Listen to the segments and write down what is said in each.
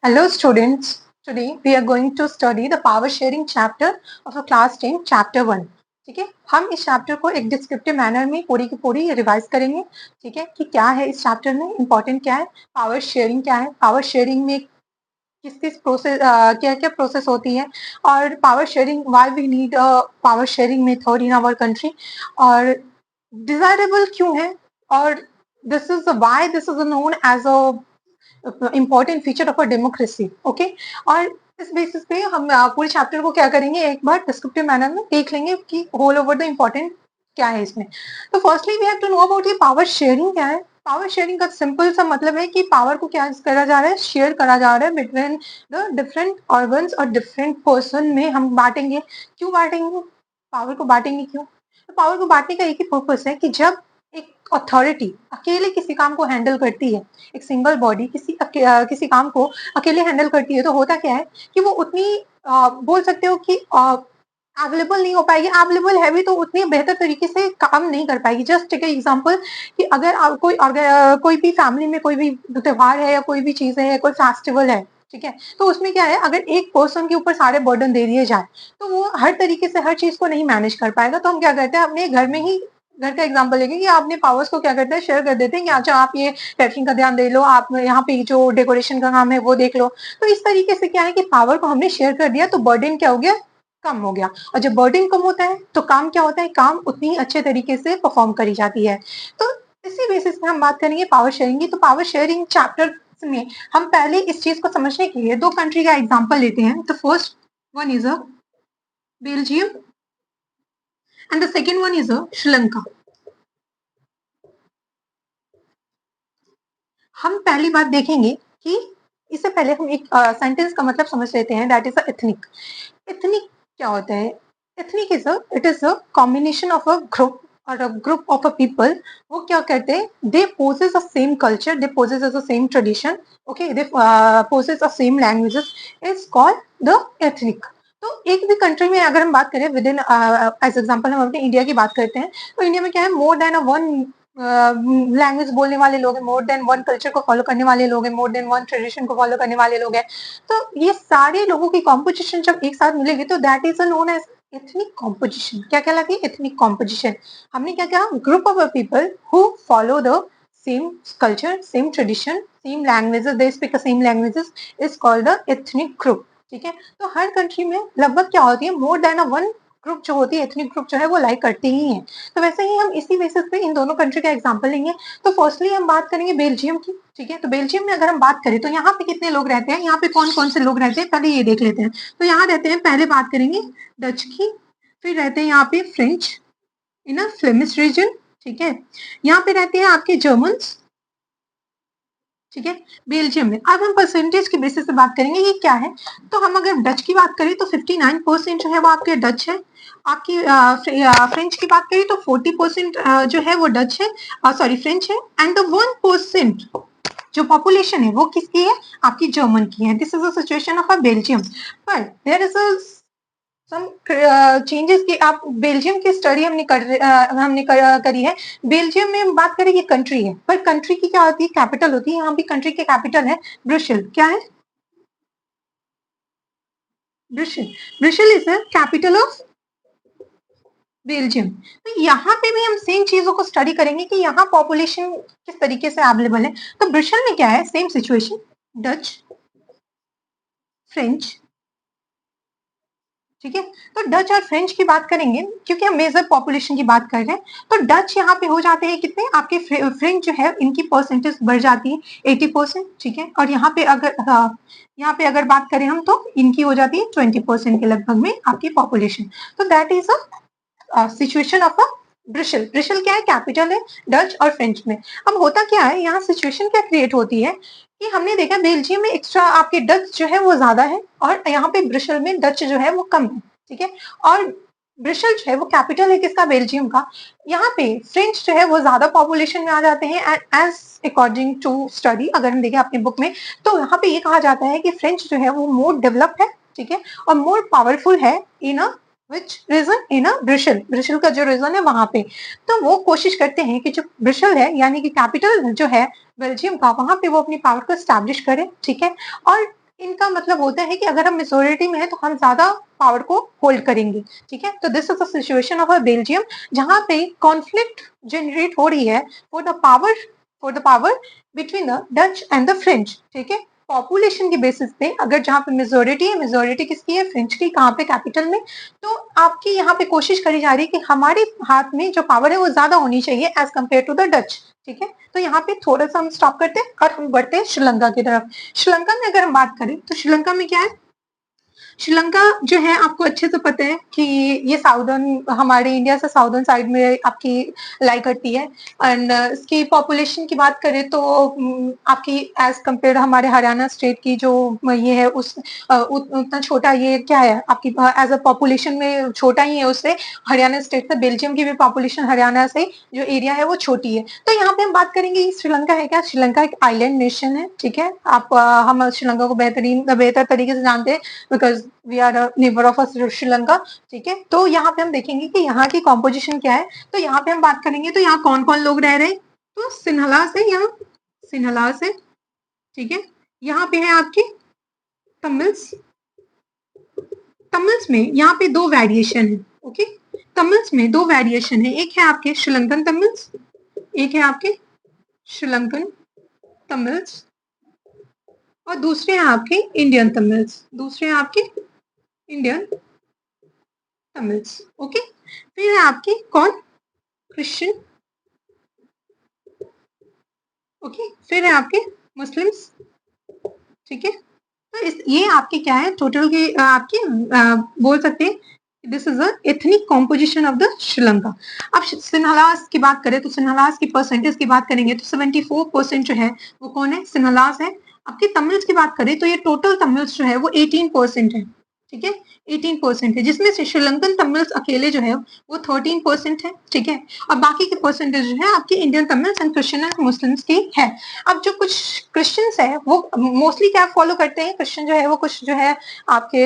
Hello students, today we are going to study the power sharing chapter of a class 10 chapter 1. ठीक है, हम इस chapter को एक डिस्क्रिप्टिव मैनर में पूरी की पूरी रिवाइज करेंगे. ठीक है, कि क्या है इस चैप्टर में, इंपॉर्टेंट क्या है, पावर शेयरिंग क्या है, पावर शेयरिंग में किस किस प्रोसेस क्या क्या प्रोसेस होती है, और power sharing why we need power sharing method in our country, और डिजायरेबल क्यों है, और this is why this is known as a important feature of a democracy. Okay, और इस बेसिस पे हम पूरे चैप्टर को क्या करेंगे, एक बार डिस्क्रिप्टिव मैनर में देख लेंगे कि होल ओवर द इम्पोर्टेंट क्या है इसमें. तो firstly we have to know about ये पावर शेयरिंग क्या है. पावर शेयरिंग का सिंपल सा मतलब है कि पावर को क्या करा जा रहा है, शेयर करा जा रहा है बिटवीन द डिफरेंट ऑर्गन्स और डिफरेंट पर्सन में हम बांटेंगे. क्यों बांटेंगे पावर को, बांटेंगे क्यों? तो पावर को बांटने का एक ही पर्पस है कि जब एक अथॉरिटी अकेले किसी काम को हैंडल करती है, एक सिंगल बॉडी किसी काम को अकेले हैंडल करती है, तो होता क्या है कि वो उतनी बोल सकते हो कि अवेलेबल नहीं हो पाएगी. अवेलेबल है भी तो उतनी बेहतर तरीके से काम नहीं कर पाएगी. जस्ट टेक एग्जांपल कि अगर कोई भी फैमिली में कोई भी त्योहार है या कोई भी चीज है या कोई फेस्टिवल है, ठीक है, तो उसमें क्या है, अगर एक पर्सन के ऊपर सारे बर्डन दे दिए जाए तो वो हर तरीके से हर चीज को नहीं मैनेज कर पाएगा. तो हम क्या करते हैं, अपने घर में ही घर का एग्जांपल लेके कि आपने पावर्स को क्या करते हैं, शेयर कर देते हैं कि अच्छा आप ये कैटरिंग का ध्यान दे लो, आप यहाँ पे जो डेकोरेशन का काम है वो देख लो. तो इस तरीके से क्या है कि पावर को हमने शेयर कर दिया, तो बर्डन क्या हो गया, कम हो गया. और जब बर्डन कम होता है तो काम क्या होता है, काम उतनी अच्छे तरीके से परफॉर्म करी जाती है. तो इसी बेसिस पे हम बात करेंगे पावर शेयरिंग की. तो पावर शेयरिंग चैप्टर में हम पहले इस चीज को समझने के लिए दो कंट्री का एग्जांपल लेते हैं. तो first one is a Belgium and the second one is a Sri Lanka. हम पहली बात देखेंगे कि इससे पहले हम एक सेंटेंस का मतलब समझ लेते हैं, दैट इज एथनिक. एथनिक क्या होता है? Ethnic it is a combination of a group और a group of a people. वो क्या करते हैं, they possess a same culture, they possess a same tradition, okay, they possess a same languages, is called the ethnic. तो एक भी country में अगर हम बात करें विद इन एज एग्जाम्पल हम अपने इंडिया की बात करते हैं, तो इंडिया में क्या है, more than a one language बोलने वाले लोग हैं, मोर देन वन कल्चर को फॉलो करने वाले लोग हैं, मोर देन वन ट्रेडिशन को फॉलो करने वाले लोग हैं. तो ये सारे लोगों की कॉम्पोजिशन जब एक साथ मिलेगी तो that is known as ethnic composition. क्या कहलाती है, एथनिक कॉम्पोजिशन. हमने क्या कहा, group of people who follow the same culture, same tradition, same languages, they speak the same languages, is called the ethnic group. ठीक है, तो हर कंट्री में लगभग क्या होती है, more than a one group जो होती है, एथनिक ग्रुप जो है वो लाइक करते ही हैं. तो वैसे ही हम इसी बेसिस पे इन दोनों कंट्री का एग्जांपल लेंगे. तो फर्स्टली हम बात करेंगे बेल्जियम की. ठीक है, तो बेल्जियम में अगर हम बात करें तो यहाँ पे कितने लोग रहते हैं, यहाँ पे कौन कौन से लोग रहते हैं, पहले ये देख लेते हैं. तो यहाँ रहते हैं, पहले बात करेंगे डच की, फिर रहते हैं यहाँ पे French in a Flemish region. ठीक है, यहाँ पे रहते हैं आपके जर्मन्स. ठीक है, बेल्जियम में. अब हम परसेंटेज के बेसिस पे बात करेंगे ये क्या है. तो हम अगर डच की बात करें तो 59% जो है वो आपके डच है. आपकी फ्रेंच की बात करें तो 40% जो है वो डच है, सॉरी फ्रेंच है. एंड द 1% जो पॉपुलेशन है वो किसकी है, आपकी जर्मन की है. This is the situation of a Belgium. पर there is a some changes की आप बेल्जियम की स्टडी करी है. बेल्जियम में हम बात करें ये कंट्री है, पर कंट्री की क्या होती है, कैपिटल होती है. यहाँ भी कंट्री की कैपिटल है ब्रुसेल. क्या है, Brussels. Brussels is the capital of Belgium. तो यहाँ पे भी हम सेम चीजों को स्टडी करेंगे कि यहाँ पॉपुलेशन किस तरीके से अवेलेबल है. तो ब्रुसेल में क्या है, सेम सिचुएशन, डच, फ्रेंच. ठीक है, तो डच और फ्रेंच की बात करेंगे क्योंकि हम मेजर पॉपुलेशन की बात कर रहे हैं. तो डच यहाँ पे हो जाते हैं कितने, आपके फ्रेंच जो है इनकी परसेंटेज बढ़ जाती है 80%. ठीक है, और यहाँ पे अगर यहाँ पे अगर बात करें हम तो इनकी हो जाती है 20% के लगभग में आपकी पॉपुलेशन. तो that is a situation of a Brussels. Brussels क्या है, कैपिटल है डच और फ्रेंच में. अब होता क्या है, यहाँ सिचुएशन क्या क्रिएट होती है कि हमने देखा बेल्जियम में एक्स्ट्रा आपके डच जो है वो ज्यादा है, और यहाँ पे ब्रिशल में डच जो है वो कम है. ठीक है, और ब्रिशल जो है वो कैपिटल है किसका, बेल्जियम का. यहाँ पे फ्रेंच जो है वो ज्यादा पॉपुलेशन में आ जाते हैं. And as according to study अगर हम देखें अपनी बुक में, तो यहाँ पे ये कहा जाता है कि फ्रेंच जो है वो मोर डेवलप्ड है. ठीक है, और मोर पावरफुल है इन अ which region, in a Brussels. Barishal का जो रीजन है वहां पे, तो वो कोशिश करते हैं कि जो ब्रिशल है यानी कि कैपिटल जो है बेल्जियम का, वहां पे वो अपनी पावर को स्टैब्लिश करे. ठीक है, और इनका मतलब होता है कि अगर हम मेजोरिटी में है तो हम ज्यादा पावर को होल्ड करेंगे, ठीक है। तो this is the situation of a Belgium, जहां पे कॉन्फ्लिक्ट जनरेट हो रही है for the power between the Dutch and the French, ठीक है। पॉपुलेशन के बेसिस पे अगर जहाँ पे मेजोरिटी है, मेजोरिटी किसकी है, फ्रेंच की, कहाँ पे, कैपिटल में। तो आपकी यहाँ पे कोशिश करी जा रही है कि हमारे हाथ में जो पावर है वो ज्यादा होनी चाहिए as compare to the Dutch, ठीक है। तो यहाँ पे थोड़ा सा हम स्टॉप करते हैं और हम बढ़ते हैं श्रीलंका की तरफ। श्रीलंका में अगर हम बात करें तो श्रीलंका में क्या है, श्रीलंका जो है आपको अच्छे से पता है कि ये साउदर्न, हमारे इंडिया से साउदर्न साइड में आपकी लाई करती है। एंड इसकी पॉपुलेशन की बात करें तो आपकी एज कंपेयर हमारे हरियाणा स्टेट की जो ये है उस उतना छोटा ये क्या है आपकी एज अ पॉपुलेशन में छोटा ही है उससे। हरियाणा स्टेट से, बेल्जियम की भी पॉपुलेशन हरियाणा से जो एरिया है वो छोटी है। तो यहाँ पे हम बात करेंगे श्रीलंका है क्या, श्रीलंका एक आइलैंड नेशन है, ठीक है। हम श्रीलंका को बेहतर तरीके से जानते हैं because we are a neighbour of Sri Lanka, ठीक है। तो यहाँ पे हम देखेंगे कि यहाँ की कॉम्पोजिशन क्या है। तो यहाँ पे हम बात करेंगे तो यहाँ कौन कौन लोग रह रहे हैं, तो सिन्हलास है, यहाँ सिन्हलास है, ठीक है। यहाँ पे है आपकी तमिल्स। तमिल्स में यहाँ पे दो वेरिएशन है, ओके। तमिल्स में दो वेरिएशन है, एक है आपके श्रीलंकन तमिल्स, एक है आपके श्रीलंकन तमिल्स, और दूसरे हैं आपके इंडियन तमिल्स, दूसरे हैं आपके इंडियन तमिल्स, ओके। फिर है आपकी कौन, क्रिश्चियन, ओके। फिर है आपके मुस्लिम्स, ठीक है। तो ये आपके क्या है टोटल के आपके बोल सकते हैं this is a ethnic composition of the Sri Lanka. अब सिन्हलास की बात करें तो सिन्हलास की परसेंटेज की बात करेंगे तो 74% जो है वो कौन है, सिन्हलास है। आपके तमिल्स की बात करें तो ये टोटल तमिल्स जो है वो 18% है, ठीक है। 18% है, जिसमें से श्रीलंकन तमिल्स अकेले जो है वो 13% है, ठीक है। और बाकी के परसेंटेज जो है आपके Indian Tamils and Christian and Muslims की है। अब जो कुछ क्रिश्चियंस है वो मोस्टली क्या फॉलो करते हैं, क्रिश्चियन जो है वो कुछ जो है आपके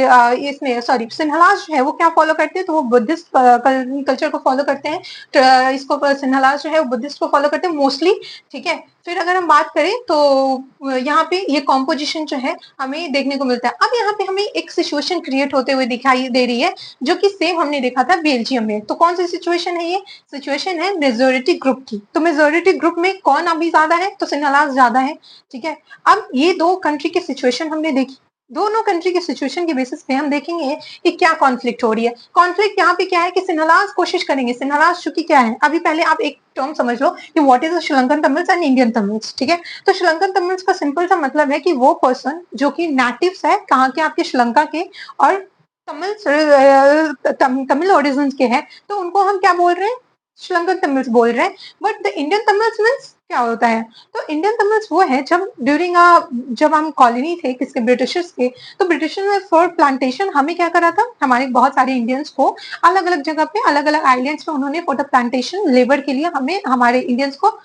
इसमें सॉरी सिन्हलास जो है वो क्या फॉलो करते हैं, तो वो बुद्धिस्ट कल्चर को फॉलो करते हैं। तो इसको सिन्हलास जो है वो बुद्धिस्ट को फॉलो करते हैं मोस्टली, ठीक है। फिर अगर हम बात करें तो यहाँ पे ये कॉम्पोजिशन जो है हमें देखने को मिलता है। अब यहाँ पे हमें एक सिचुएशन क्रिएट होते हुए दिखाई दे रही है जो कि सेम हमने देखा था बेल्जियम में। तो कौन सी सिचुएशन है ये, सिचुएशन है मेजोरिटी ग्रुप की। तो मेजोरिटी ग्रुप में कौन अभी ज्यादा है, तो सिन्हलास ज्यादा है, ठीक है। अब ये दो कंट्री की सिचुएशन हमने देखी, दोनों कंट्री के सिचुएशन के बेसिस पे हम देखेंगे कि क्या कॉन्फ्लिक्ट हो रही है। कॉन्फ्लिक्ट यहाँ पे क्या है कि सिन्हलास कोशिश करेंगे, सिन्हलास चूंकि क्या है, अभी पहले आप एक टर्म समझ लो कि what is Sri Lankan Tamils and Indian Tamils, ठीक है। तो श्रीलंकन तमिल्स का सिंपल सा मतलब है कि वो पर्सन जो कि नेटिव्स है कहाँ के, आपके श्रीलंका के, और तमिल ओरिजिन के हैं, तो उनको हम क्या बोल रहे हैं, श्रीलंकन तमिल्स बोल रहे हैं। But the Indian Tamils means क्या होता है, तो इंडियन तमिल्स वो है जब ड्यूरिंग जब हम कॉलोनी थे किसके, ब्रिटिशर्स के, तो ब्रिटिशर्स ने फॉर प्लांटेशन हमें क्या करा था, हमारे बहुत सारे इंडियंस को अलग अलग जगह पे, अलग अलग आइलैंड्स पे उन्होंने फॉर द प्लांटेशन लेबर के लिए हमें, हमारे इंडियंस को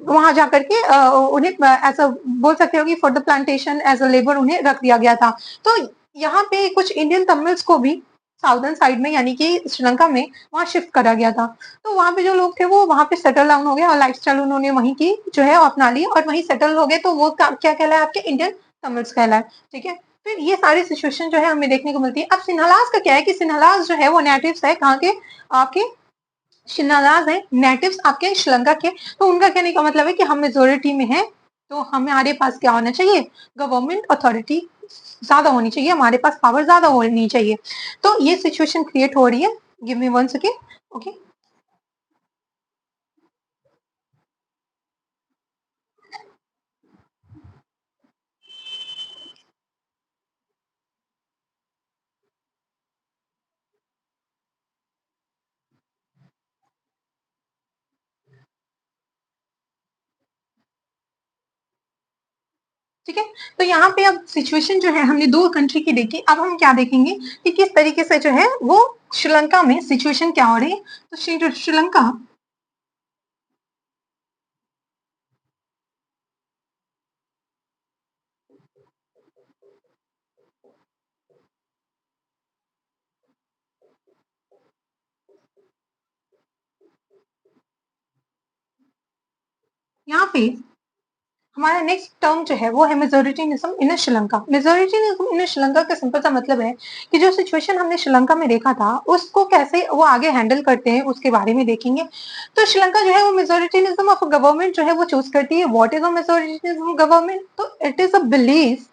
वहां जाकर के उन्हें ऐसा बोल सकते हो कि for the plantation as a labour उन्हें रख दिया गया था। तो यहाँ पे कुछ इंडियन तमिल्स को भी साउदर्न साइड में यानी कि श्रीलंका में वहां शिफ्ट करा गया था। तो वहां पे जो लोग थे वो वहां पे सेटल डाउन हो गए और लाइफस्टाइल उन्होंने वहीं की जो है अपना ली और वहीं सेटल हो गए। तो वो क्या कहलाए, आपके इंडियन तमिल्स कहलाए, ठीक है। फिर ये सारी सिचुएशन जो है हमें देखने को मिलती है। अब सिन्हलास का क्या है कि सिन्हलास जो है वो नेटिव्स है कहाँ के, आपके शिनाजाज है, नेटिव्स आपके श्रीलंका के। तो उनका कहने का मतलब है कि हम मेजोरिटी में है तो हमारे पास क्या होना चाहिए, गवर्नमेंट अथॉरिटी ज्यादा होनी चाहिए, हमारे पास पावर ज्यादा होनी चाहिए। तो ये सिचुएशन क्रिएट हो रही है। Give me one second, okay. ठीक है। तो यहाँ पे अब सिचुएशन जो है हमने दो कंट्री की देखी, अब हम क्या देखेंगे कि किस तरीके से जो है वो श्रीलंका में सिचुएशन क्या हो रही है। तो श्रीलंका यहाँ पे हमारा नेक्स्ट टर्म जो है वो है मेजोरिटीनिज्म इन श्रीलंका। मेजोरिटीनिज्म इन श्रीलंका का सिंपल सा मतलब है कि जो सिचुएशन हमने श्रीलंका में देखा था उसको कैसे वो आगे हैंडल करते हैं उसके बारे में देखेंगे। तो श्रीलंका जो है वो मेजोरिटीनिज्म ऑफ गवर्नमेंट जो है वो चूज करती है। What is a majoritarianism government? तो इट इज अ बिलीफ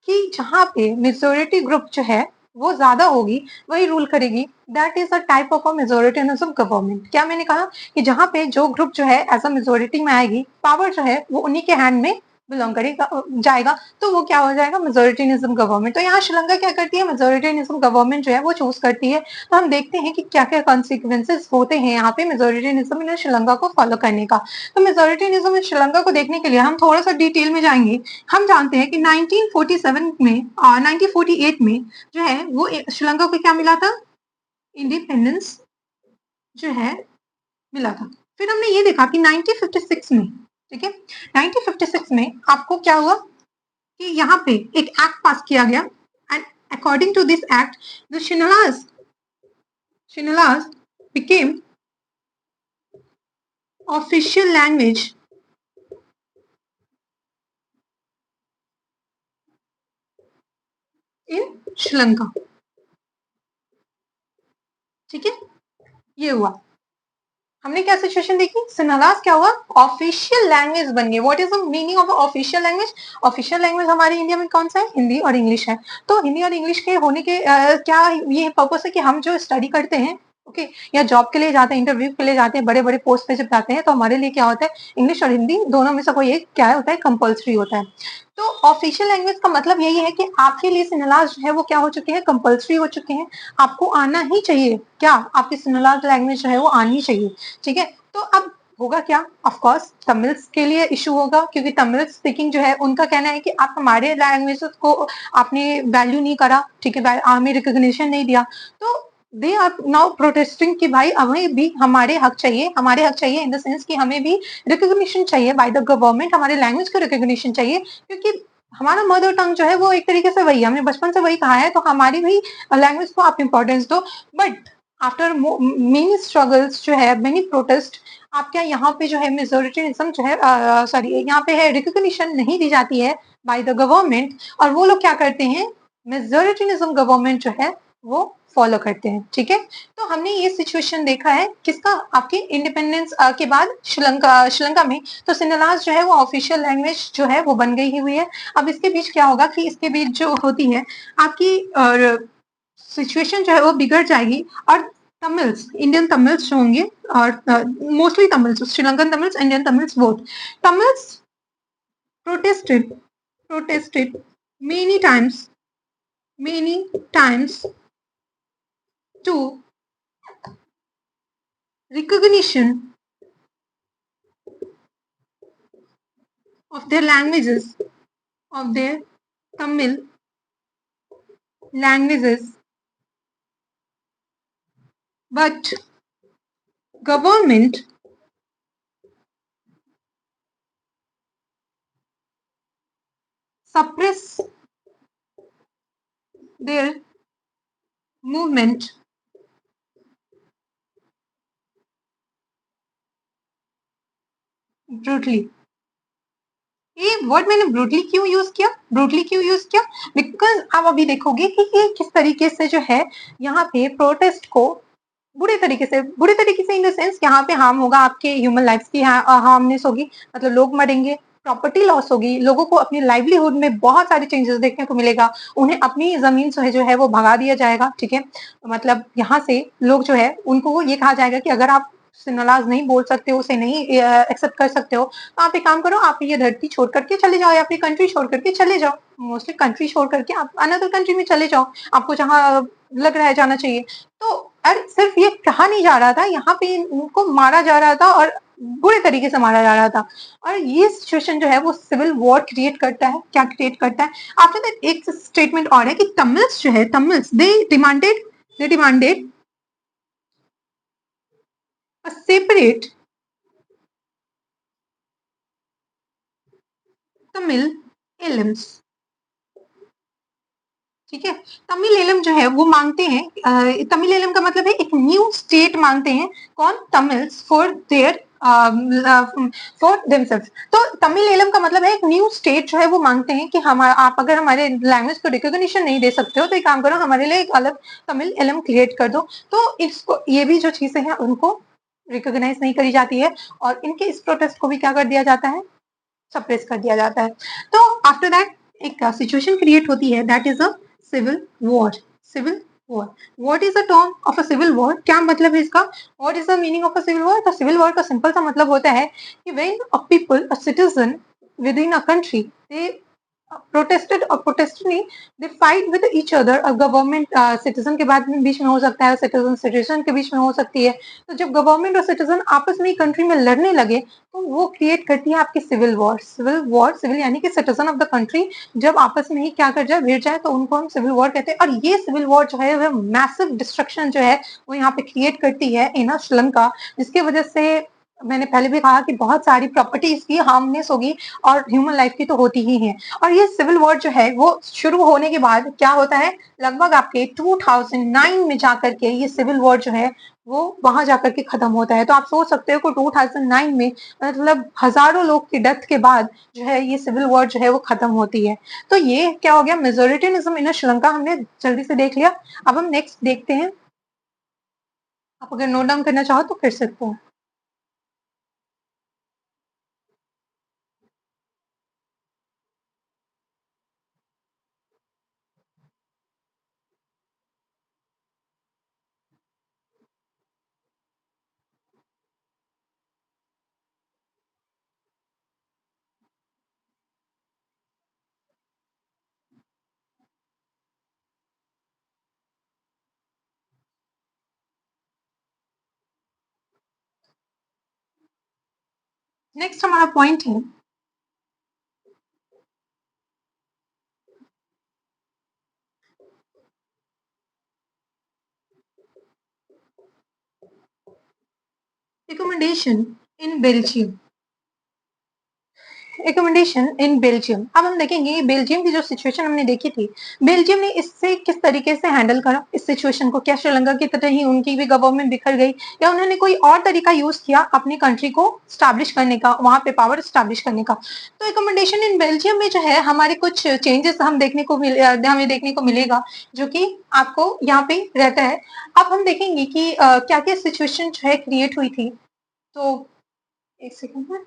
कि जहाँ पे मेजोरिटी ग्रुप जो है वो ज्यादा होगी वही रूल करेगी। That is a type of a majoritarianism government. क्या मैंने कहा कि जहाँ पे जो ग्रुप जो है एज अ मेजोरिटी में आएगी, पावर जो है वो उन्हीं के हैंड में बिलोंग करेगा जाएगा, तो वो क्या हो जाएगा? मेजोरिटीनिज्म गवर्नमेंट। तो यहाँ श्रीलंका क्या करती है? मेजोरिटीनिज्म गवर्नमेंट जो है वो चूज करती है। तो हम देखते हैं कि क्या क्या कॉन्सिक्वेंसेज होते हैं यहाँ पे मेजोरिटीनिज्म इन श्रीलंका को फॉलो करने का। तो मेजोरिटीनिज्म इन श्रीलंका को देखने के लिए हम थोड़ा सा डिटेल में जाएंगे। हम जानते हैं कि 1947 में 1948 में जो है वो श्रीलंका को क्या मिला था? इंडिपेंडेंस जो है मिला था। फिर हमने ये देखा कि 1956 में, ठीक है, 1956 में आपको क्या हुआ कि यहाँ पे एक एक्ट पास किया गया and according to this act the Sinhalese became official language in Sri Lanka. ठीक है, ये हुआ। हमने क्या सिचुएशन देखी? सिन्हालास क्या हुआ? ऑफिशियल लैंग्वेज बन गई। What is the meaning of official language? Official language हमारे इंडिया में कौन सा है? हिंदी और इंग्लिश है। तो हिंदी और इंग्लिश के होने के क्या ये पर्पस है कि हम जो स्टडी करते हैं, ओके, या जॉब के लिए जाते हैं, इंटरव्यू के लिए जाते हैं, बड़े बड़े पोस्ट पे जब जाते हैं तो हमारे लिए क्या होता है? इंग्लिश और हिंदी दोनों में से कोई एक क्या होता है? कंपल्सरी होता है। तो ऑफिशियल लैंग्वेज का मतलब यही है कि आपके लिए सिन्हालास जो है वो क्या हो चुके हैं? कंपल्सरी हो चुके हैं। आपको आना ही चाहिए। क्या? आपकी सिन्हालास लैंग्वेज जो है वो आनी चाहिए। ठीक है, तो अब होगा क्या? ऑफ कोर्स तमिल्स के लिए इशू होगा, क्योंकि तमिल स्पीकिंग जो है उनका कहना है कि आप हमारे लैंग्वेज को आपने वैल्यू नहीं करा, ठीक है, हमें रिकॉग्निशन नहीं दिया। तो दे आर नाउ प्रोटेस्टिंग कि भाई हमें भी हमारे हक चाहिए, हमारे हक चाहिए इन द सेंस कि हमें भी रिकॉग्निशन चाहिए बाय द गवर्नमेंट, हमारे लैंग्वेज को रिकॉग्निशन चाहिए, क्योंकि हमारा मदर टंग जो है वो एक तरीके से वही, हमने बचपन से वही कहा है, तो हमारी भी लैंग्वेज को आप इम्पोर्टेंस दो। बट आफ्टर मेनी स्ट्रगल्स जो है, मेनी प्रोटेस्ट, आप क्या यहाँ पे जो है मेजोरिटीनिज्म जो है सॉरी यहाँ पे है रिकॉग्निशन नहीं दी जाती है बाय द गवर्नमेंट, और वो लोग क्या करते हैं? मेजोरिटीनिज्म गवर्नमेंट जो है वो फॉलो करते हैं। ठीक है, तो हमने ये सिचुएशन देखा है किसका? आपके इंडिपेंडेंस के बाद श्रीलंका में। तो सिन्हालास जो है वो ऑफिशियल लैंग्वेज जो है वो बन गई हुई है। अब इसके बीच क्या होगा कि इसके बीच जो होती है आपकी सिचुएशन जो है वो बिगड़ जाएगी, और तमिल्स, इंडियन तमिल्स जो होंगे, और mostly Tamils, Sri Lankan Tamils, Indian Tamils both, Tamils protested many times to recognition of their languages, of their Tamil languages, but government suppress their movement brutally. ये वर्ड मैंने ब्रूटली क्यों यूज किया? Because आप अभी देखोगे कि ये किस तरीके से जो है यहाँ पे प्रोटेस्ट को बुरे तरीके से इन द सेंस यहाँ पे हार्म होगा, आपके ह्यूमन लाइफ की हार्मनेस होगी, मतलब लोग मरेंगे, प्रॉपर्टी लॉस होगी, लोगों को अपनी लाइवलीहुड में बहुत सारे चेंजेस देखने को मिलेगा, उन्हें अपनी जमीन जो है वो भगा दिया जाएगा। ठीक है, मतलब यहाँ से लोग जो है उनको ये कहा जाएगा कि अगर आप सिन्हालास नहीं बोल सकते हो, उसे नहीं एक्सेप्ट कर सकते हो, तो आप एक काम करो, आप ये धरती छोड़ करके चले जाओ या अपनी कंट्री छोड़ करके चले जाओ। मोस्टली कंट्री छोड़ करके आप अनदर कंट्री में चले जाओ, आपको जहाँ लग रहा है जाना चाहिए। तो और सिर्फ ये कहा नहीं जा रहा था, यहाँ पे उनको मारा जा रहा था, और बुरे तरीके से मारा जा रहा था। और ये सिचुएशन जो है वो सिविल वॉर क्रिएट करता है। क्या क्रिएट करता है? आफ्टर दैट एक स्टेटमेंट और है कि तमिल्स जो है, Tamils they demanded a separate Tamil Elms. ठीक है, तमिल एलम जो है वो मांगते हैं, तमिल एलम का मतलब है एक न्यू स्टेट मांगते हैं। कौन? Tamils, for their for themself. तो तमिल एलम का मतलब है एक न्यू स्टेट जो है वो मांगते हैं कि हमारा आप अगर हमारे लैंग्वेज को रिकॉग्निशन नहीं दे सकते हो तो एक काम करो, हमारे लिए एक अलग तमिल एलम क्रिएट कर दो। तो इसको ये भी जो चीजें हैं उनको रिकॉग्नाइज नहीं करी जाती है और इनके इस प्रोटेस्ट को भी क्या कर दिया जाता है, सप्रेस कर दिया जाता है। तो आफ्टर दैट एक सिचुएशन क्रिएट होती है, that is a civil war. Civil war, what is the term of a civil war, क्या मतलब है इसका, what is the meaning of a civil war. तो सिविल वॉर का सिंपल सा मतलब होता है कि when a people, a citizen within a country, they protested और प्रोटेस्ट नहीं, they fight with each other. Government citizen के बाद में बीच में हो सकता है, सिटीजन सिटीजन के बीच में हो सकती है। तो जब गवर्नमेंट और सिटीजन आपस में कंट्री में लड़ने लगे तो वो क्रिएट करती है आपकी civil war. Civil war, civil यानी कि सिटीजन ऑफ द कंट्री जब आपस में ही क्या कर जाए, भिड़ जाए, तो उनको हम सिविल वॉर कहते हैं। और ये सिविल वॉर जो है वो मैसिव डिस्ट्रक्शन जो है वो यहाँ पे क्रिएट करती है इन श्रीलंका, जिसकी वजह से मैंने पहले भी कहा कि बहुत सारी प्रॉपर्टीज की हार्मनेस होगी और ह्यूमन लाइफ की तो होती ही है। और ये सिविल वॉर जो है वो शुरू होने के बाद क्या होता है, लगभग आपके 2009 में जाकर के ये सिविल वॉर जो है वो वहां जाकर के खत्म होता है। तो आप सोच सकते हो कि 2009 में मतलब हजारों लोग की डेथ के बाद जो है ये सिविल वॉर जो है वो खत्म होती है। तो ये क्या हो गया, मेजोरिटीनिज्म इन श्रीलंका हमने जल्दी से देख लिया। अब हम नेक्स्ट देखते हैं, आप अगर नोट डाउन करना चाहो तो कर सकते हो। नेक्स्ट हमारा पॉइंट है recommendation in Belgium. Recommendation in Belgium. अब हम देखेंगे बेल्जियम की जो सिचुएशन हमने देखी थी, बेल्जियम ने इससे किस तरीके से हैंडल करा इस सिचुएशन को। क्या श्रीलंका की तरह ही उनकी भी गवर्नमेंट बिखर गई, या उन्होंने कोई और तरीका यूज किया अपनी कंट्री को स्टैब्लिश करने का, वहां पे पावर स्टैब्लिश करने का। तो रिकमेंडेशन इन बेल्जियम में जो है हमारे कुछ चेंजेस हमें देखने को मिलेगा, जो कि आपको यहाँ पे रहता है। अब हम देखेंगे कि क्या क्या सिचुएशन जो है क्रिएट हुई थी। तो एक सेकंड,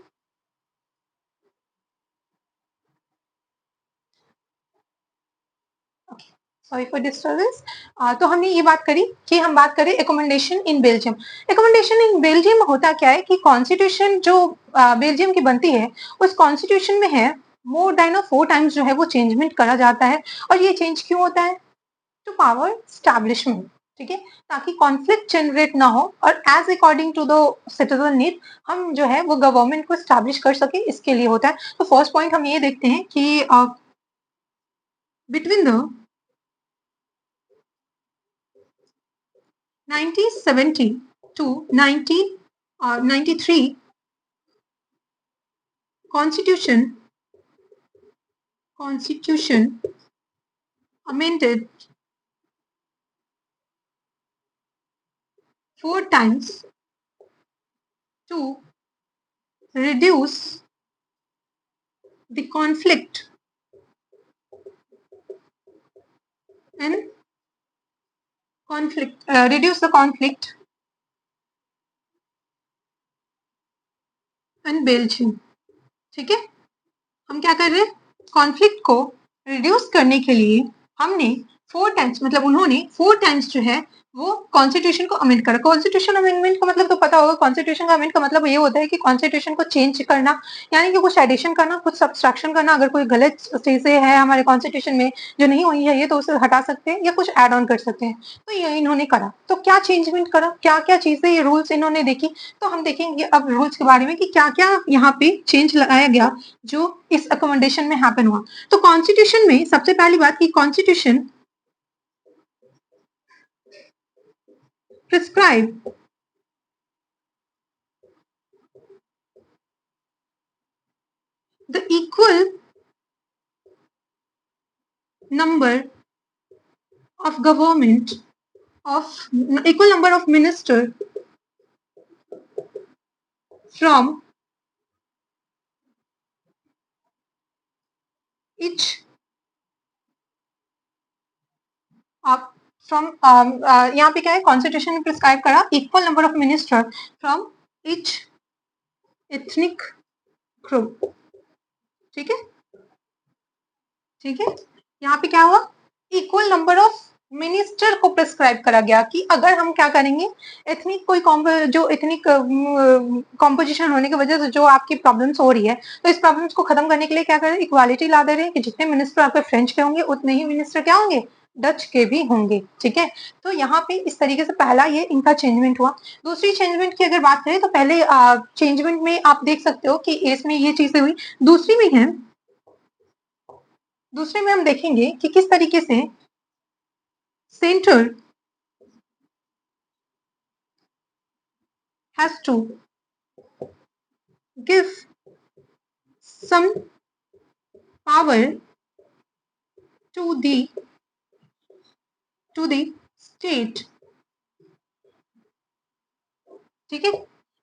सॉरी फॉर डिस्टर्बेंस। तो हमने ये बात करी कि हम बात करें accommodation in Belgium. Accommodation in Belgium में होता क्या है कि कॉन्स्टिट्यूशन जो बेल्जियम की बनती है उस कॉन्स्टिट्यूशन में है मोर देन 4 टाइम्स जो है वो चेंजमेंट करा जाता है। और ये चेंज क्यों होता है, टू पावर स्टैब्लिशमेंट, ठीक है, ताकि कॉन्फ्लिक्ट जनरेट ना हो और as according to the citizen need हम जो है वो गवर्नमेंट को स्टैब्लिश कर सके, इसके लिए होता है। तो फर्स्ट पॉइंट हम ये देखते हैं कि between the 1970 to 1993 constitution amended 4 times to reduce the conflict and reduce the conflict and Belgium, ठीक है। हम क्या कर रहे हैं, कॉन्फ्लिक्ट को रिड्यूस करने के लिए हमने 4 टाइम्स, मतलब उन्होंने 4 टाइम्स जो है वो कॉन्स्टिट्यूशन को अमेंड करा। कॉन्स्टिट्यूशन अमेंडमेंट का मतलब तो पता होगा, कॉन्स्टिट्यूशन का अमेंड का मतलब ये होता है कि कॉन्स्टिट्यूशन को चेंज करना, यानी कि कुछ एडिशन करना, कुछ सब्सट्रैक्शन करना। अगर कोई गलत चीजें है हमारे कॉन्स्टिट्यूशन में जो नहीं होनी चाहिए तो उसे हटा सकते हैं या कुछ एड ऑन कर सकते हैं। तो ये इन्होंने करा। तो क्या चेंजमेंट करा, क्या क्या चीजें, ये रूल्स इन्होंने देखी। तो हम देखेंगे अब रूल्स के बारे में कि क्या क्या यहाँ पे चेंज लगाया गया जो इस अकोमोडेशन में हैपन हुआ। तो कॉन्स्टिट्यूशन में सबसे पहली बात की constitution prescribe the number of government of equal number of minister from each from यहाँ पे क्या है, कॉन्स्टिट्यूशन ने प्रिस्क्राइब करा equal number of minister from each ethnic group. ठीक है, ठीक है, यहाँ पे क्या हुआ, इक्वल नंबर ऑफ मिनिस्टर को प्रिस्क्राइब करा गया कि अगर हम क्या करेंगे, एथनिक कोई जो एथनिक कॉम्पोजिशन होने की वजह से जो आपकी प्रॉब्लम्स हो रही है, तो इस प्रॉब्लम्स को खत्म करने के लिए क्या करें, इक्वालिटी ला दे रहे हैं कि जितने मिनिस्टर आपके फ्रेंच के होंगे उतने ही मिनिस्टर क्या होंगे, डच के भी होंगे। ठीक है, तो यहाँ पे इस तरीके से पहला ये इनका चेंजमेंट हुआ। दूसरी चेंजमेंट की अगर बात करें तो पहले चेंजमेंट में आप देख सकते हो कि इसमें ये चीजें हुई, दूसरी भी है, दूसरे में हम देखेंगे कि किस तरीके से centre has to give some power to the state। ठीक है,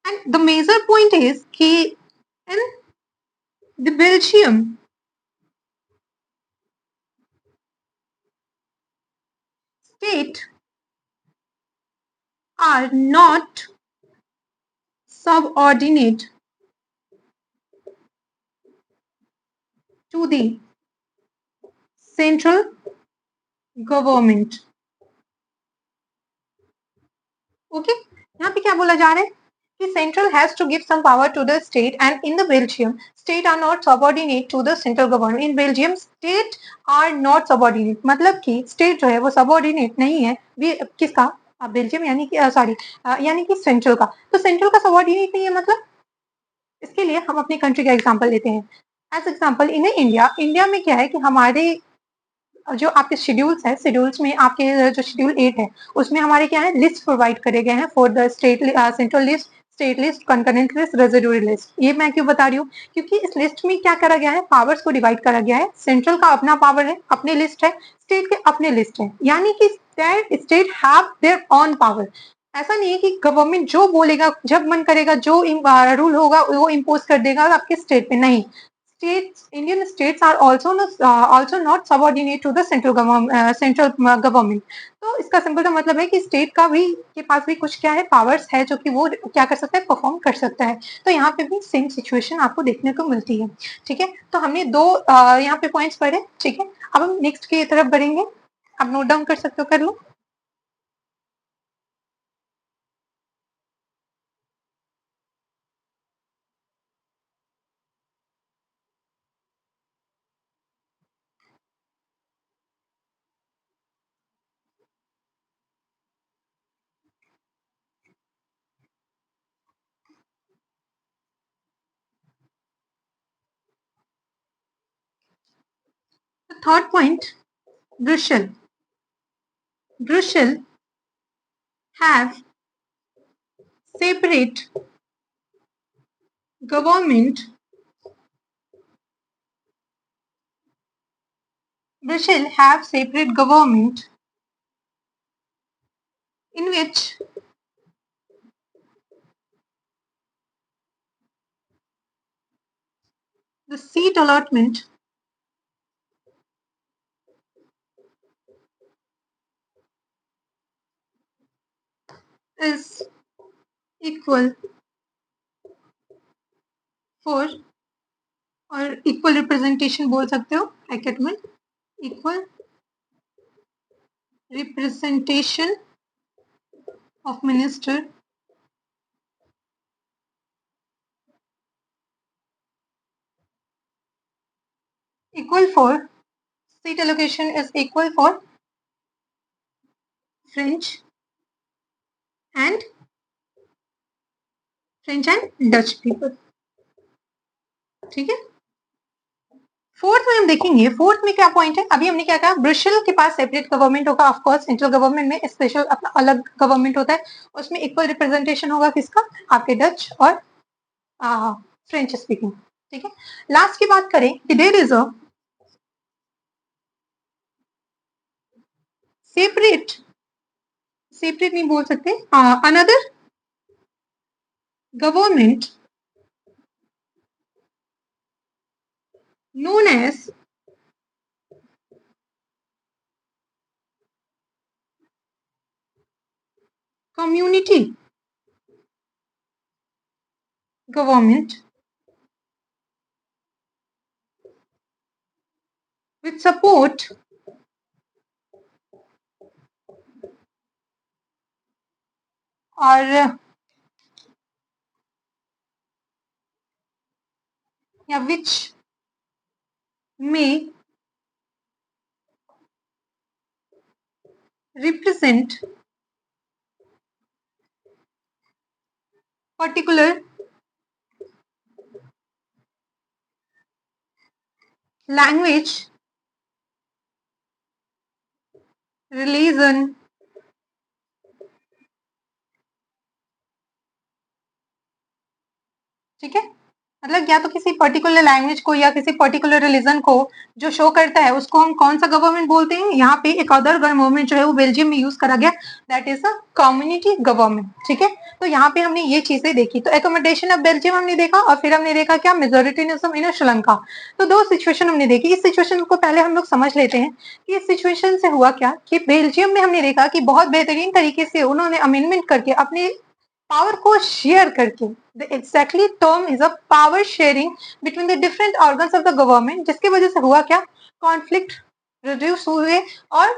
and the major point is कि in the Belgium state are not subordinate to the central government। Okay, यहाँ पे क्या बोला जा रहा है कि central has to give some power to the state and in the Belgium state are not subordinate to the central government. In Belgium state are not subordinate, मतलब कि स्टेट जो है वो सबऑर्डिनेट नहीं है किसका, बेल्जियम यानी कि सॉरी यानी कि सेंट्रल का। तो सेंट्रल का सबऑर्डिनेट नहीं है, मतलब इसके लिए हम अपनी कंट्री का एग्जांपल लेते हैं। As example in India, India में क्या है कि हमारे जो आपके शेड्यूल्स है, शेड्यूल्स में आपके जो शेड्यूल 8 है उसमें हमारे क्या है, लिस्ट प्रोवाइड करे गए हैं for the state, central list, state list, concurrent list, residuary list. ये मैं क्यों बता रही हूँ, क्योंकि इस लिस्ट में क्या करा गया है, पावर्स को डिवाइड करा गया है। सेंट्रल का अपना पावर है, अपने लिस्ट है, स्टेट के अपने लिस्ट है, यानी कि state have their on power. ऐसा नहीं है कि गवर्नमेंट जो बोलेगा, जब मन करेगा जो रूल होगा वो इम्पोज कर देगा आपके स्टेट पे, नहीं। States, Indian states are also not subordinate to the central government। तो इसका सिंपल सा मतलब है कि स्टेट का भी के पास भी कुछ क्या है, पावर्स है जो कि वो क्या कर सकता है, परफॉर्म कर सकता है। तो यहाँ पे भी सेम सिचुएशन आपको देखने को मिलती है। ठीक है, तो हमने दो यहाँ पे पॉइंट्स पढ़े। ठीक है, अब हम नेक्स्ट की तरफ बढ़ेंगे, आप नोट डाउन कर सकते हो, कर लो। Third point, Brussels। Brussels have separate government। Brussels have separate government in which the seat allotment is equal for, और इक्वल रिप्रेजेंटेशन बोल सकते हो ब्रैकेट में, equal representation of minister equal for, seat allocation is equal for French and Dutch people। ठीक है, fourth में हम देखेंगे, फोर्थ में क्या पॉइंट है, अभी हमने क्या कहा, ब्रुसेल के पास सेपरेट गवर्नमेंट होगा, ऑफ कोर्स सेंट्रल गवर्नमेंट में स्पेशल अपना अलग गवर्नमेंट होता है, उसमें इक्वल रिप्रेजेंटेशन होगा किसका, आपके डच और फ्रेंच स्पीकिंग। ठीक है, लास्ट की बात करें कि there is a separate, separate नहीं बोल सकते, another government known as community government with support or which may represent particular language, religion, ठीक है, मतलब या तो किसी पर्टिकुलर लैंग्वेज को या किसी पर्टिकुलर रिलीजन को जो शो करता है उसको हम कौन सा गवर्नमेंट बोलते हैं। यहाँ पे एक अदर गवर्नमेंट जो है वो बेल्जियम में यूज करा गया, that is a community government, ठीक है। तो यहाँ पे हमने ये चीजें देखी, तो एकोमोडेशन ऑफ बेल्जियम हमने देखा और फिर हमने देखा क्या, मेजोरिटीनिज्म इन श्रीलंका। तो दो सिचुएशन हमने देखी। इस सिचुएशन को पहले हम लोग समझ लेते हैं कि इस सिचुएशन से हुआ क्या कि बेल्जियम में हमने देखा कि बहुत बेहतरीन तरीके से उन्होंने अमेंडमेंट करके अपने पावर को शेयर करके, the exactly term is a power sharing between the different organs of the government, जिसकी वजह से हुआ क्या, कॉन्फ्लिक्ट रिड्यूस हुए और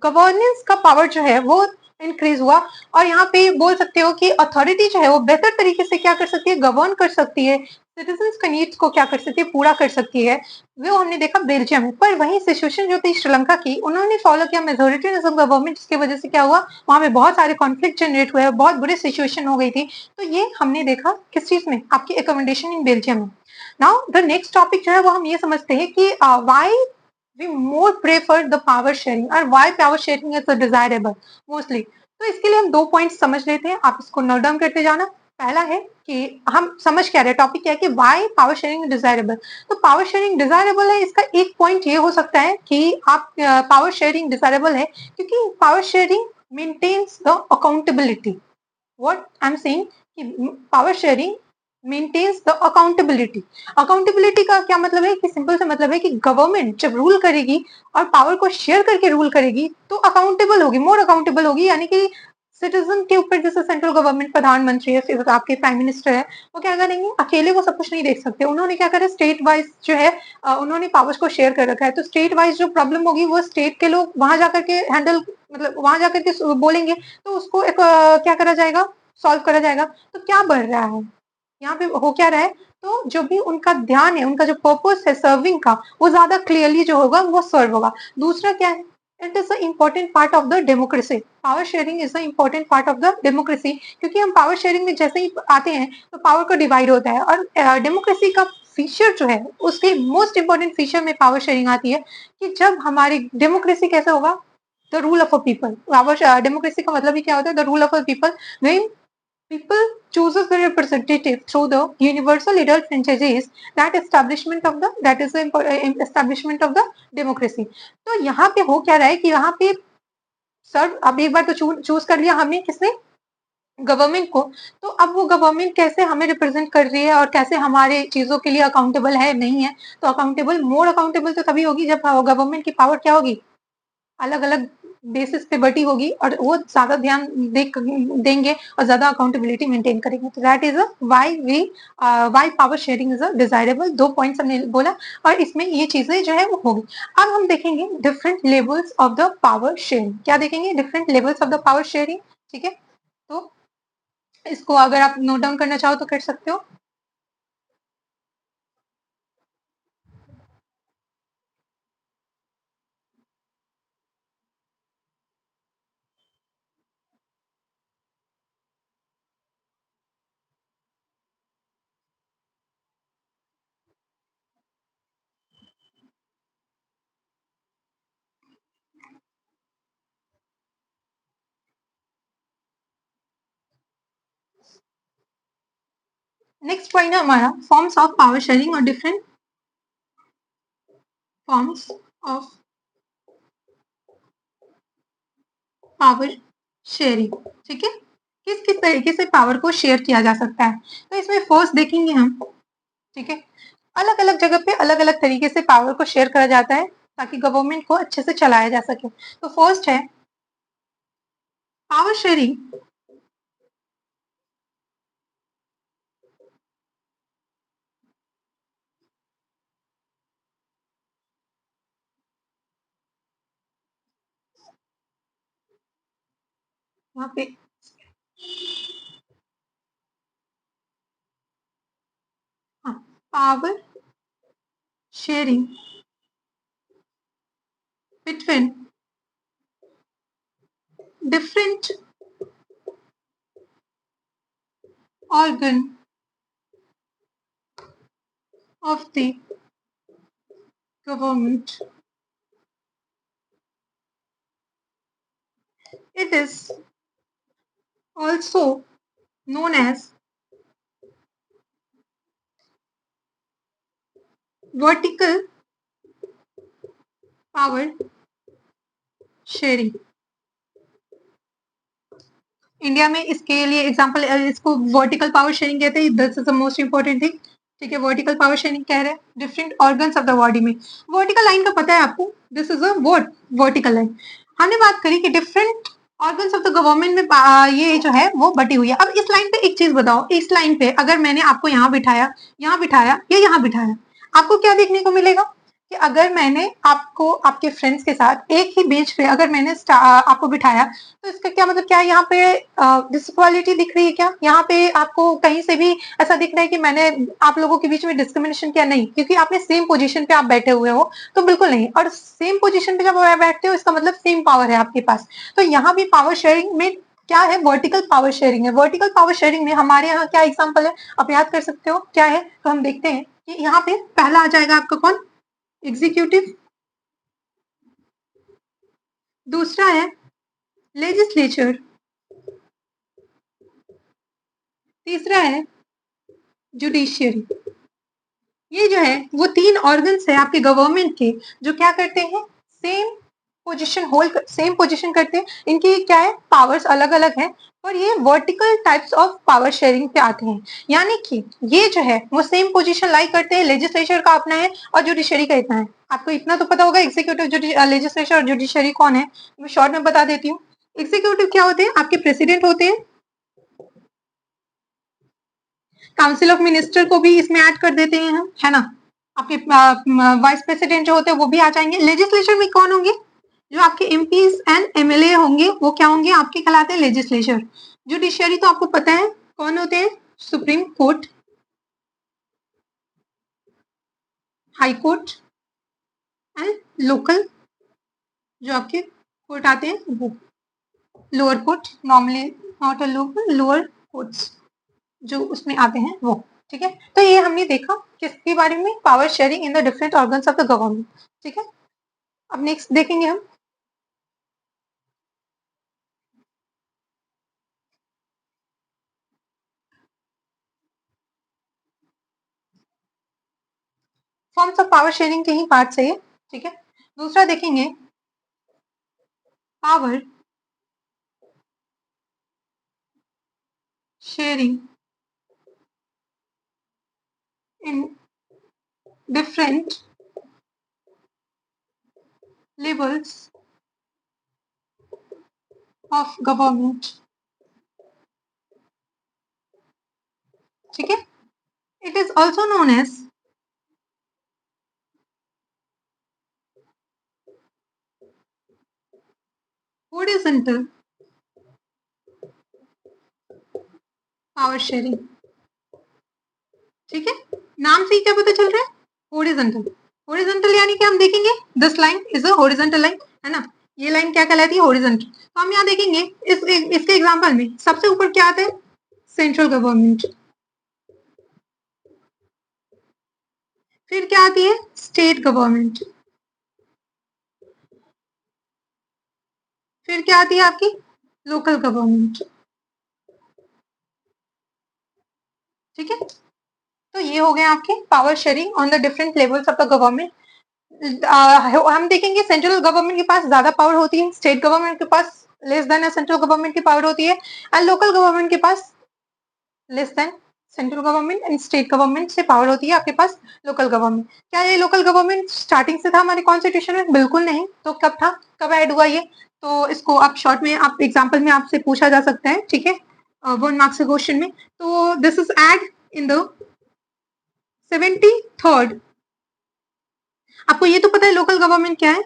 गवर्नेंस का पावर जो है वो इंक्रीज हुआ। और यहाँ पे बोल सकते हो कि अथॉरिटी जो है वो बेहतर तरीके से क्या कर सकती है, गवर्न कर सकती है, सिटीजन्स के नीड्स को क्या कर सकती है, पूरा कर सकती है। वो हमने देखा बेल्जियम में। पर वही सिचुएशन जो थी श्रीलंका की, उन्होंने फॉलो किया मेजोरिटीनिज्म गवर्नमेंट, जिसकी वजह से क्या हुआ, वहां पे बहुत सारे कॉन्फ्लिक्ट जनरेट हुए, बहुत बुरी सिचुएशन हो गई थी। तो ये हमने देखा किस चीज में, आपकी एकोमोडेशन इन बेल्जियम में। नाउ द नेक्स्ट टॉपिक जो है वो हम ये समझते हैं कि why we more prefer the power sharing और why power sharing is desirable mostly। तो इसके लिए हम दो पॉइंट्स समझ लेते हैं, आप इसको नोट डाउन करते जाना। पहला है कि हम समझ क्या रहे, टॉपिक क्या है कि why power sharing डिजायरेबल। तो पावर शेयरिंग डिजायरेबल है, इसका एक पॉइंट ये हो सकता है कि आप पावर शेयरिंग डिजायरेबल है क्योंकि power sharing maintains the accountability. What I am saying कि power sharing maintains the accountability. Accountability का क्या मतलब है कि सिंपल सा मतलब है कि गवर्नमेंट जब रूल करेगी और पावर को शेयर करके रूल करेगी तो अकाउंटेबल होगी, मोर अकाउंटेबल होगी। यानी कि सिटीजन के ऊपर जैसे सेंट्रल गवर्नमेंट प्रधानमंत्री है, फिर आपके प्राइम मिनिस्टर है, वो क्या करेंगे, अकेले वो सब कुछ नहीं देख सकते। उन्होंने क्या करा, स्टेट वाइज जो है उन्होंने पावर्स को शेयर कर रखा है। तो स्टेट वाइज जो प्रॉब्लम होगी वो स्टेट के लोग वहां जाकर के हैंडल, मतलब वहां जाकर के बोलेंगे तो उसको एक क्या करा जाएगा, सॉल्व करा जाएगा। तो क्या बढ़ रहा है यहाँ पे, हो क्या रहा है, तो जो भी उनका ध्यान है, उनका जो पर्पस है सर्विंग का, वो ज्यादा क्लियरली जो होगा वो सर्व होगा। दूसरा क्या है, it is the important part of the democracy. Power sharing is the important part of the democracy, क्योंकि हम पावर शेयरिंग में जैसे ही आते हैं तो पावर को डिवाइड होता है। और डेमोक्रेसी का फीचर जो है, उसके मोस्ट इंपॉर्टेंट फीचर में पावर शेयरिंग आती है कि जब हमारी डेमोक्रेसी कैसे होगा, the rule of a people. Power democracy का मतलब ही क्या होता है, the rule of a people, when people chooses the representative through the universal adult franchises, that is the establishment of the democracy। तो यहाँ पे हो क्या रहा है कि यहाँ पे सर अब एक बार तो चूज कर लिया हमने, किसने, गवर्नमेंट को। तो अब वो गवर्नमेंट कैसे हमें रिप्रेजेंट कर रही है और कैसे हमारे चीजों के लिए अकाउंटेबल है, नहीं है। तो अकाउंटेबल, मोर अकाउंटेबल तो तभी होगी जब गवर्नमेंट की पावर क्या होगी, अलग अलग बेसिस पे बटी होगी और वो ज्यादा ध्यान देंगे और ज्यादा अकाउंटेबिलिटी मेंटेन करेंगे। तो that is why power sharing is a desirable. दो पॉइंट्स हमने बोला और इसमें ये चीजें जो है वो होगी। अब हम देखेंगे different levels of the power sharing. क्या देखेंगे, different levels of the power sharing, ठीक है। तो इसको अगर आप नोट डाउन करना चाहो तो कर सकते हो। नेक्स्ट पॉइंट है हमारा फॉर्म्स ऑफ पावर शेयरिंग और different forms of power sharing, ठीक है। किस किस तरीके से पावर को शेयर किया जा सकता है। तो इसमें फर्स्ट देखेंगे हम, ठीक है, अलग अलग जगह पे अलग अलग तरीके से पावर को शेयर करा जाता है ताकि गवर्नमेंट को अच्छे से चलाया जा सके। तो फर्स्ट है पावर शेयरिंग वहां पे power sharing between different organ of the government. It is also known as vertical power sharing. India में इसके लिए एग्जांपल इसको वर्टिकल पावर शेयरिंग कहते हैं। This is the most important thing. ठीक है, वर्टिकल पावर शेयरिंग कह रहे हैं different organs of the body में। वर्टिकल लाइन का पता है आपको, this is a vertical line. हमने बात करी कि different organs of the government में ये जो है वो बटी हुई है। अब इस लाइन पे एक चीज बताओ, इस लाइन पे अगर मैंने आपको यहाँ बिठाया या यहाँ बिठाया, आपको क्या देखने को मिलेगा कि अगर मैंने आपको आपके फ्रेंड्स के साथ एक ही बेंच पे अगर मैंने आपको बिठाया, तो इसका क्या मतलब क्या है, यहाँ पे डिसइक्वालिटी दिख रही है क्या? यहाँ पे आपको कहीं से भी ऐसा दिख रहा है कि मैंने आप लोगों के बीच में डिस्क्रिमिनेशन किया? नहीं, क्योंकि आपने सेम पोजीशन पे आप बैठे हुए हो, तो बिल्कुल नहीं। और सेम पोजीशन पे जब बैठते हो इसका मतलब सेम पावर है आपके पास। तो यहाँ भी पावर शेयरिंग में क्या है, वर्टिकल पावर शेयरिंग है। वर्टिकल पावर शेयरिंग में हमारे यहाँ क्या एग्जाम्पल है, आप याद कर सकते हो क्या है? तो हम देखते हैं कि यहाँ पे पहला आ जाएगा आपका कौन, एग्जीक्यूटिव। दूसरा है लेजिस्लेचर। तीसरा है जुडिशियरी। ये जो है वो तीन ऑर्गन्स है आपके गवर्नमेंट के जो क्या करते हैं, सेम पोजीशन करते हैं। इनकी क्या है, पावर्स अलग अलग है, और ये vertical types of power sharing पे आते हैं। यानी कि ये जो है वो सेम पोजीशन लाइक करते हैं। लेजिस्लेचर का अपना है और जुडिशरी का इतना है। आपको इतना तो पता होगा एग्जीक्यूटिव, लेजिस्लेचर और जुडिशरी कौन है, मैं शॉर्ट में बता देती हूँ। एग्जीक्यूटिव क्या होते हैं, आपके प्रेसिडेंट होते हैं। काउंसिल ऑफ मिनिस्टर को भी इसमें ऐड कर देते हैं हम, है ना। आपके वाइस प्रेसिडेंट जो होते हैं वो भी आ जाएंगे। लेजिस्लेचर में कौन होंगे, जो आपके एमपीज एंड एमएलए होंगे वो क्या होंगे, आपके कहलाते हैं लेजिस्लेचर। जुडिशियरी तो आपको पता है कौन होते हैं, supreme court, high court and local जो आपके कोर्ट आते हैं वो, lower court, normally not a local, lower courts जो उसमें आते हैं वो। ठीक है, तो ये हमने देखा किसके बारे में, power sharing in the different organs of the government. ठीक है, अब नेक्स्ट देखेंगे हम फॉर्म्स ऑफ पावर शेयरिंग के ही पार्ट से ये। ठीक है, दूसरा देखेंगे power sharing in different levels of government. ठीक है, it is also known as horizontal power sharing. ठीक है, नाम से ही क्या पता चल रहा है, होरिजेंटल। होरिजेंटल यानी कि हम देखेंगे this line is a horizontal line, है ना। ये लाइन क्या कहलाती है, होरिजेंटल। तो हम यहाँ देखेंगे इसके एग्जांपल में सबसे ऊपर क्या आता है, सेंट्रल गवर्नमेंट। फिर क्या आती है, स्टेट गवर्नमेंट। फिर क्या आती है आपकी, लोकल गवर्नमेंट। ठीक है, तो ये हो गए आपके power sharing on the different levels of the government. हम देखेंगे सेंट्रल गवर्नमेंट के पास ज्यादा पावर होती है, स्टेट गवर्नमेंट के पास लेस देन सेंट्रल गवर्नमेंट की पावर होती है, एंड लोकल गवर्नमेंट के पास less than central government and state government से पावर होती है आपके पास लोकल गवर्नमेंट। क्या ये लोकल गवर्नमेंट स्टार्टिंग से था हमारे कॉन्स्टिट्यूशन में? बिल्कुल नहीं। तो कब था, कब ऐड हुआ ये? तो इसको आप शॉर्ट में आप एग्जाम्पल में आपसे पूछा जा सकता है, ठीक है, 1 मार्क्स के क्वेश्चन में। तो this is add in the 73rd। आपको ये तो पता है लोकल गवर्नमेंट क्या है?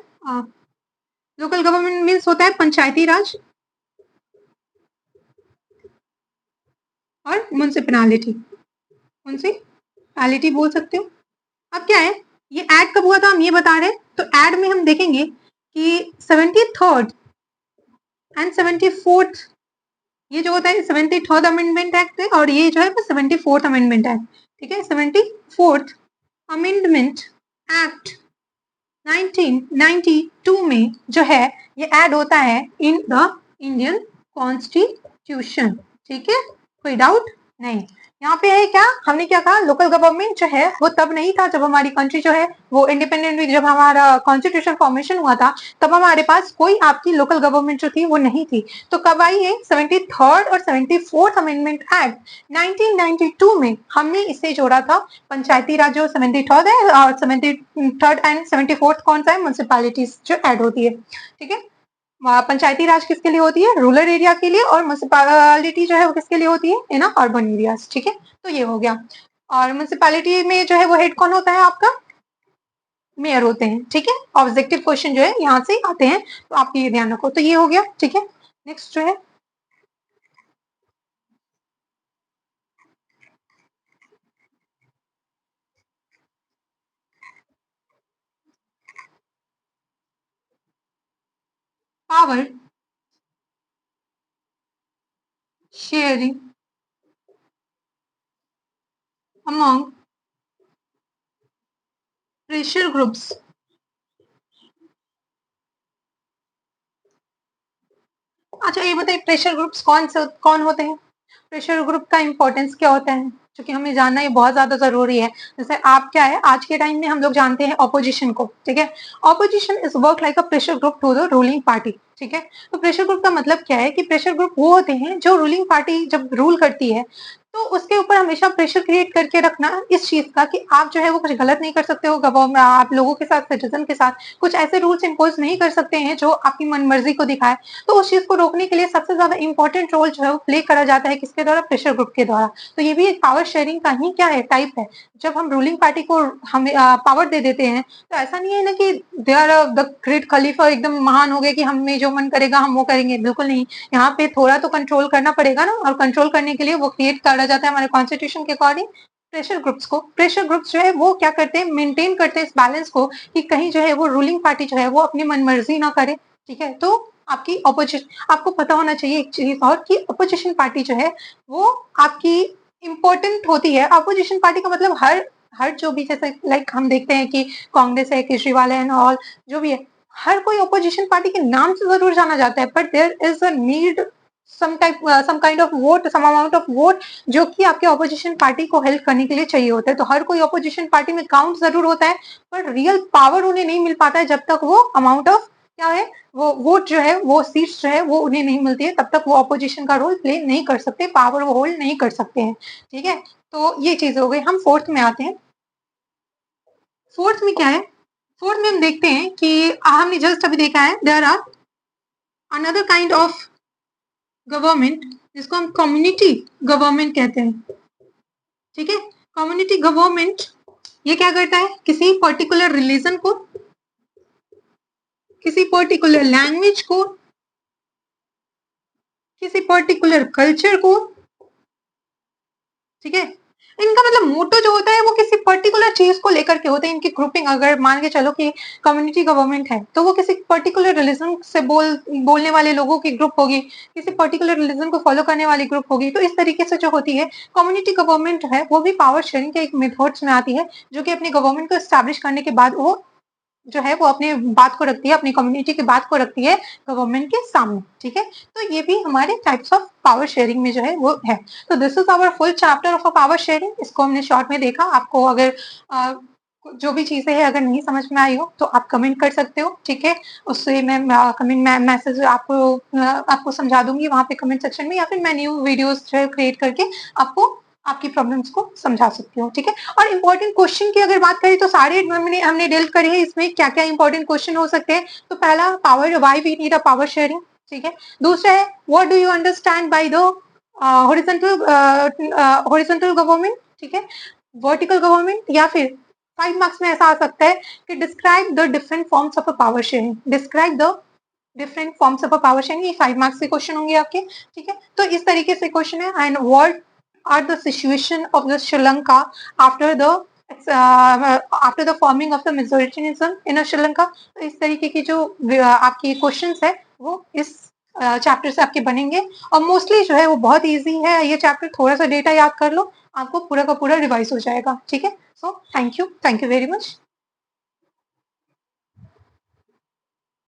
लोकल गवर्नमेंट मीन्स होता है पंचायती राज और म्युनिसिपैलिटी, म्युनिसिपैलिटी बोल सकते हो। अब क्या है, ये ऐड कब हुआ था हम ये बता रहे हैं। तो ऐड में हम देखेंगे कि 73rd एंड 74th, ये जो होता है 73rd अमेंडमेंट एक्ट है और ये जो है 74th अमेंडमेंट एक्ट, ठीक है। 74th अमेंडमेंट एक्ट 1992 में जो है ये ऐड होता है इन द इंडियन कॉन्स्टिट्यूशन, ठीक है, कोई डाउट नहीं। यहाँ पे है क्या, हमने क्या कहा, लोकल गवर्नमेंट जो है वो तब नहीं था जब हमारी कंट्री जो है वो इंडिपेंडेंट हुई, जब हमारा कॉन्स्टिट्यूशन फॉर्मेशन हुआ था तब हमारे पास कोई आपकी लोकल गवर्नमेंट जो थी वो नहीं थी। तो कब आई है, 73rd और 74th अमेंडमेंट एक्ट 1992 में हमने इसे जोड़ा था। पंचायती राज जो 73rd है और 73rd एंड 74th कौन सा है, म्युनिसिपैलिटीज जो ऐड होती है, ठीक है। पंचायती राज किसके लिए होती है, रूरल एरिया के लिए, और म्युनिसिपैलिटी जो है वो किसके लिए होती है, इन अर्बन एरियाज, ठीक है। तो ये हो गया। और म्युनिसिपैलिटी में जो है वो हेड कौन होता है आपका, मेयर होते हैं, ठीक है। ऑब्जेक्टिव क्वेश्चन जो है यहाँ से आते हैं, तो आप ये ध्यान रखो। तो ये हो गया, ठीक है। नेक्स्ट जो है power sharing among pressure groups. अच्छा ये बताइए प्रेशर ग्रुप्स कौन होते हैं, प्रेशर ग्रुप का इंपॉर्टेंस क्या होता है, क्योंकि हमें जानना ये बहुत ज्यादा जरूरी है। जैसे आप क्या है, आज के टाइम में हम लोग जानते हैं ऑपोजिशन को, ठीक है। Opposition is work like a pressure group to the ruling party, ठीक है। तो प्रेशर ग्रुप का मतलब क्या है कि प्रेशर ग्रुप वो होते हैं जो रूलिंग पार्टी जब रूल करती है तो उसके ऊपर हमेशा प्रेशर क्रिएट करके रखना इस चीज का कि आप जो है वो कुछ गलत नहीं कर सकते हो, गवर्नमेंट आप लोगों के साथ, सिटीजन के साथ कुछ ऐसे रूल्स इम्पोज नहीं कर सकते हैं जो आपकी मन मर्जी को दिखाए। तो उस चीज को रोकने के लिए सबसे ज्यादा इंपॉर्टेंट रोल जो है वो प्ले करा जाता है किसके द्वारा, प्रेशर ग्रुप के द्वारा। तो ये भी एक पावर शेयरिंग का ही क्या है, टाइप है। जब हम रूलिंग पार्टी को हमें पावर दे देते हैं तो ऐसा नहीं है ना कि दे आर द ग्रेट खलीफा, एकदम महान हो गए कि हमें जो मन करेगा हम वो करेंगे, बिल्कुल नहीं। यहाँ पे थोड़ा तो कंट्रोल करना पड़ेगा ना, और कंट्रोल करने के लिए वो क्रिएट करा जाता है हमारे कॉन्स्टिट्यूशन के अकॉर्डिंग प्रेशर ग्रुप्स को। प्रेशर ग्रुप्स जो है वो क्या करते हैं, मेंटेन करते हैं इस बैलेंस को कि कहीं जो है वो रूलिंग पार्टी जो है वो अपनी मनमर्जी ना करे, ठीक है। तो आपकी अपोजिशन, आपको पता होना चाहिए एक चीज और कि अपोजिशन पार्टी जो है वो आपकी इम्पोर्टेंट होती है। अपोजिशन पार्टी का मतलब हर हर जो भी, जैसे लाइक हम देखते हैं कि कांग्रेस है, केजरीवाल है एंड ऑल, जो भी है, हर कोई अपोजिशन पार्टी के नाम से जरूर जाना जाता है, but there is a need some kind of vote, some amount of vote जो कि आपके ऑपोजिशन पार्टी को हेल्प करने के लिए चाहिए होता है। तो हर कोई ऑपोजिशन पार्टी में काउंट जरूर होता है, पर रियल पावर उन्हें नहीं मिल पाता है जब तक वो अमाउंट ऑफ क्या है, वो वोट जो है, वो सीट्स जो है वो उन्हें नहीं मिलती है, तब तक वो ऑपोजिशन का रोल प्ले नहीं कर सकते, पावर वो होल्ड नहीं कर सकते हैं, ठीक है। तो ये चीज हो गई। हम फोर्थ में आते हैं। फोर्थ में क्या है, फोर्थ में हम देखते हैं कि हमने जस्ट अभी देखा है there are another kind of government जिसको हम कम्युनिटी गवर्नमेंट कहते हैं, ठीक है। कम्युनिटी गवर्नमेंट ये क्या करता है, किसी पर्टिकुलर रिलीजन को, किसी पर्टिकुलर लैंग्वेज को, किसी पर्टिकुलर कल्चर को, ठीक है। इनका मतलब मोटो जो होता है वो किसी पर्टिकुलर चीज को लेकर के होते हैं। इनकी ग्रुपिंग अगर मान के चलो कि कम्युनिटी गवर्नमेंट है तो वो किसी पर्टिकुलर रिलीजन से बोलने वाले लोगों की ग्रुप होगी, किसी पर्टिकुलर रिलीजन को फॉलो करने वाली ग्रुप होगी। तो इस तरीके से जो होती है कम्युनिटी गवर्नमेंट है वो भी पावर शेयरिंग के एक मेथड्स में आती है, जो कि अपने गवर्नमेंट को एस्टैब्लिश करने के बाद वो जो है वो अपनी बात को रखती है, अपनी कम्युनिटी की बात को रखती है गवर्नमेंट के सामने, ठीक है। तो ये भी हमारे टाइप्स ऑफ पावर शेयरिंग में जो है वो है। तो this is our full chapter of power sharing. इसको हमने शॉर्ट में देखा। आपको अगर जो भी चीजें हैं अगर नहीं समझ में आई हो तो आप कमेंट कर सकते हो, ठीक है। उससे मैं कमेंट मैसेज आपको समझा दूंगी वहां पे कमेंट सेक्शन में, या फिर मैं न्यू वीडियोस जो है क्रिएट करके आपको आपकी प्रॉब्लम्स को समझा सकती हूँ, ठीक है। और इम्पोर्टेंट क्वेश्चन की अगर बात करें तो सारे हमने डील करे हैं, इसमें क्या क्या इंपॉर्टेंट क्वेश्चन हो सकते हैं। तो पहला, power, why we need a power sharing, ठीक है। दूसरा है, what do you understand by the horizontal government, ठीक है, वर्टिकल गवर्नमेंट। या फिर 5 मार्क्स में ऐसा आ सकता है कि describe the different forms of a power sharing, describe the different forms of a power sharing. ये 5 मार्क्स के क्वेश्चन होंगे आपके, ठीक है। तो इस तरीके से क्वेश्चन है। And what are the situation of the Sri Lanka after the after the forming of the majoritarianism in Sri Lanka. तो इस तरीके की जो आपकी क्वेश्चंस है वो इस चैप्टर से आपके बनेंगे। और मोस्टली जो है वो बहुत इजी है ये चैप्टर, थोड़ा सा डेटा याद कर लो, आपको पूरा का पूरा रिवाइज हो जाएगा, ठीक है। So thank you very much.